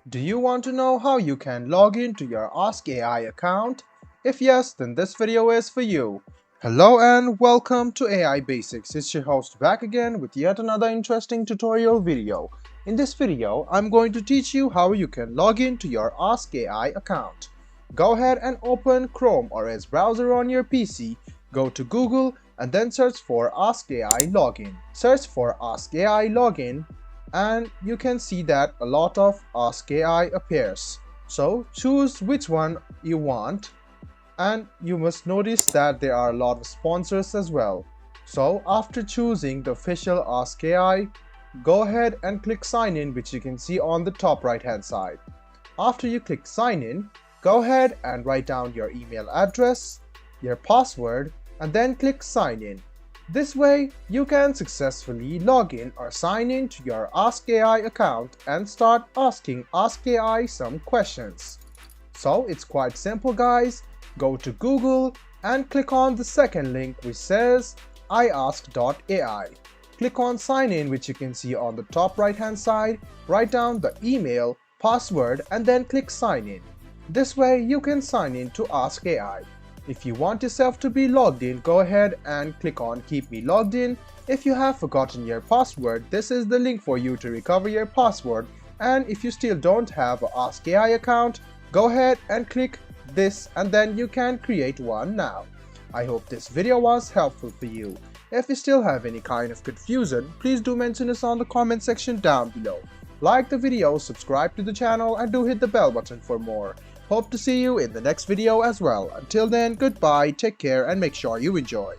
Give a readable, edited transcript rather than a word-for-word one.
Do you want to know how you can log into your Ask AI account? If yes, then this video is for you. Hello and welcome to AI Basics. It's your host back again with yet another interesting tutorial video. In this video, I'm going to teach you how you can log into your Ask AI account. Go ahead and open Chrome or Edge browser on your PC, go to Google and then search for Ask AI Login. Search for Ask AI Login and you can see that a lot of Ask AI appears. So choose which one you want, and you must notice that there are a lot of sponsors as well. So after choosing the official Ask AI, go ahead and click sign in, which you can see on the top right hand side. After you click sign in, go ahead and write down your email address, your password, and then click sign in. This way, you can successfully log in or sign in to your Ask AI account and start asking Ask AI some questions. So it's quite simple, guys. Go to Google and click on the second link which says iask.ai. Click on sign in, which you can see on the top right hand side, write down the email, password, and then click sign in. This way you can sign in to Ask AI. If you want yourself to be logged in, go ahead and click on Keep Me Logged In. If you have forgotten your password, this is the link for you to recover your password. And if you still don't have an Ask AI account, go ahead and click this and then you can create one now. I hope this video was helpful for you. If you still have any kind of confusion, please do mention us on the comment section down below. Like the video, subscribe to the channel, and do hit the bell button for more. Hope to see you in the next video as well. Until then, goodbye, take care, and make sure you enjoy.